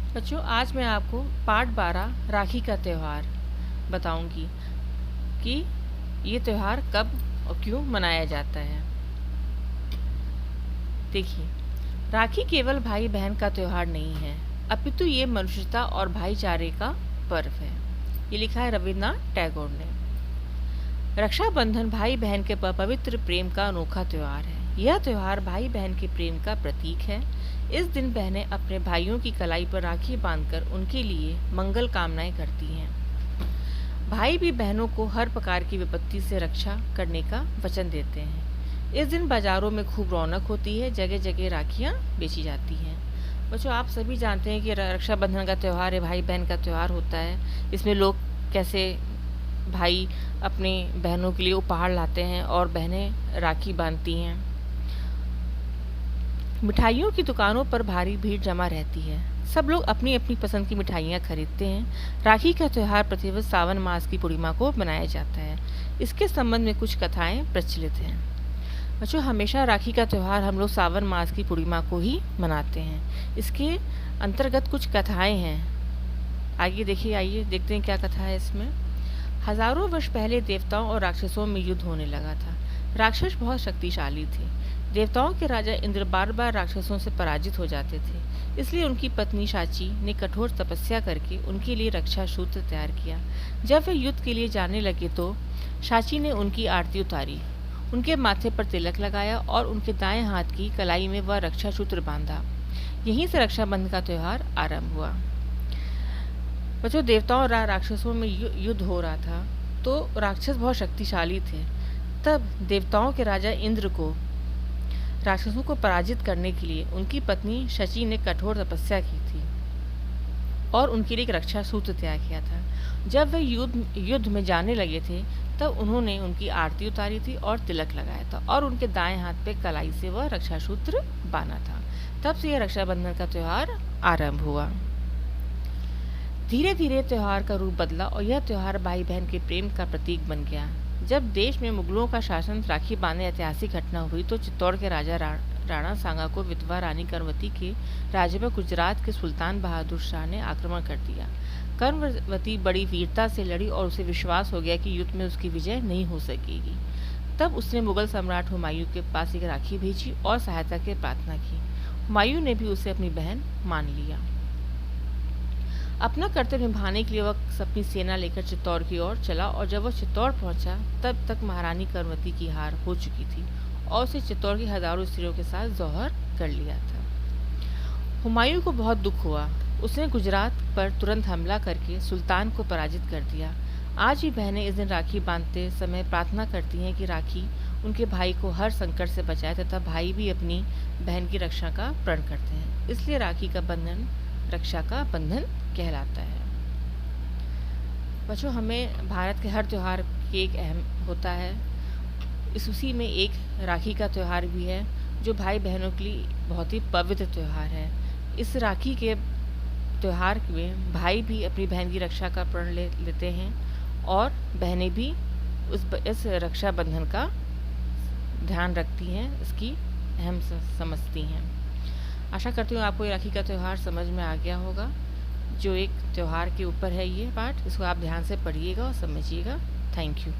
बच्चों, आज मैं आपको पार्ट 12 राखी का त्यौहार बताऊंगी कि ये त्यौहार कब और क्यों मनाया जाता है। देखिए, राखी केवल भाई बहन का त्यौहार नहीं है, अपितु ये मनुष्यता और भाईचारे का पर्व है। ये लिखा है रविन्द्रनाथ टैगोर ने। रक्षाबंधन भाई बहन के पवित्र प्रेम का अनोखा त्यौहार है। यह त्यौहार भाई बहन के प्रेम का प्रतीक है। इस दिन बहनें अपने भाइयों की कलाई पर राखी बांधकर उनके लिए मंगल कामनाएं करती हैं। भाई भी बहनों को हर प्रकार की विपत्ति से रक्षा करने का वचन देते हैं। इस दिन बाजारों में खूब रौनक होती है, जगह जगह राखियाँ बेची जाती हैं। बच्चों, आप सभी जानते हैं कि रक्षाबंधन का त्यौहार है, भाई बहन का त्यौहार होता है। इसमें लोग कैसे भाई अपने बहनों के लिए उपहार लाते हैं और बहनें राखी बांधती हैं। मिठाइयों की दुकानों पर भारी भीड़ जमा रहती है। सब लोग अपनी अपनी पसंद की मिठाइयाँ खरीदते हैं। राखी का त्यौहार प्रतिवर्ष सावन मास की पूर्णिमा को मनाया जाता है। इसके संबंध में कुछ कथाएं प्रचलित हैं। बच्चों, हमेशा राखी का त्यौहार हम लोग सावन मास की पूर्णिमा को ही मनाते हैं। इसके अंतर्गत कुछ कथाएं हैं। आइए देखते हैं क्या कथा है इसमें। हजारों वर्ष पहले देवताओं और राक्षसों में युद्ध होने लगा था। राक्षस बहुत शक्तिशाली थे। देवताओं के राजा इंद्र बार बार राक्षसों से पराजित हो जाते थे। इसलिए उनकी पत्नी शाची ने कठोर तपस्या करके उनके लिए रक्षा सूत्र तैयार किया। जब वे युद्ध के लिए जाने लगे तो शाची ने उनकी आरती उतारी, उनके माथे पर तिलक लगाया और उनके दाएं हाथ की कलाई में वह रक्षा सूत्र बांधा। यहीं से रक्षाबंधन का त्यौहार आरंभ हुआ। बच्चों, देवताओं और राक्षसों में युद्ध हो रहा था, तो राक्षस बहुत शक्तिशाली थे। तब देवताओं के राजा इंद्र को राक्षसों को पराजित करने के लिए उनकी पत्नी शची ने कठोर तपस्या की थी और उनके लिए एक रक्षा सूत्र तैयार किया था। जब वे युद्ध में जाने लगे थे, तब उन्होंने उनकी आरती उतारी थी और तिलक लगाया था और उनके दाएं हाथ पे कलाई से वह रक्षा सूत्र बांधा था। तब से यह रक्षाबंधन का त्यौहार आरंभ हुआ। धीरे धीरे त्यौहार का रूप बदला और यह त्यौहार भाई बहन के प्रेम का प्रतीक बन गया। जब देश में मुगलों का शासन राखी बांधने ऐतिहासिक घटना हुई तो चित्तौड़ के राजा राणा सांगा को विधवा रानी कर्मवती के राज्य पर गुजरात के सुल्तान बहादुर शाह ने आक्रमण कर दिया। कर्मवती बड़ी वीरता से लड़ी और उसे विश्वास हो गया कि युद्ध में उसकी विजय नहीं हो सकेगी। तब उसने मुगल सम्राट हुमायूं के पास एक राखी भेजी और सहायता की प्रार्थना की। हुमायूं ने भी उसे अपनी बहन मान लिया। अपना कर्तव्य निभाने के लिए वह अपनी सेना लेकर चित्तौड़ की ओर चला और जब वह चित्तौड़ पहुंचा तब तक महारानी कर्मवती की हार हो चुकी थी और उसे चित्तौड़ की हजारों स्त्रियों के साथ जौहर कर लिया था। हुमायूं को बहुत दुख हुआ। उसने गुजरात पर तुरंत हमला करके सुल्तान को पराजित कर दिया। आज भी बहनें इस दिन राखी बांधते समय प्रार्थना करती हैं कि राखी उनके भाई को हर संकट से बचाए तथा भाई भी अपनी बहन की रक्षा का प्रण करते हैं। इसलिए राखी का बंधन रक्षा का बंधन कहलाता है। बच्चों, हमें भारत के हर त्यौहार की एक अहम होता है। उसी में एक राखी का त्यौहार भी है जो भाई बहनों के लिए बहुत ही पवित्र त्यौहार है। इस राखी के त्यौहार में भाई भी अपनी बहन की रक्षा का प्रण लेते हैं और बहनें भी इस रक्षाबंधन का ध्यान रखती हैं, इसकी अहम समझती हैं। आशा करती हूँ आपको ये राखी का त्यौहार समझ में आ गया होगा। जो एक त्यौहार के ऊपर है ये पाठ, इसको आप ध्यान से पढ़िएगा और समझिएगा। Thank you.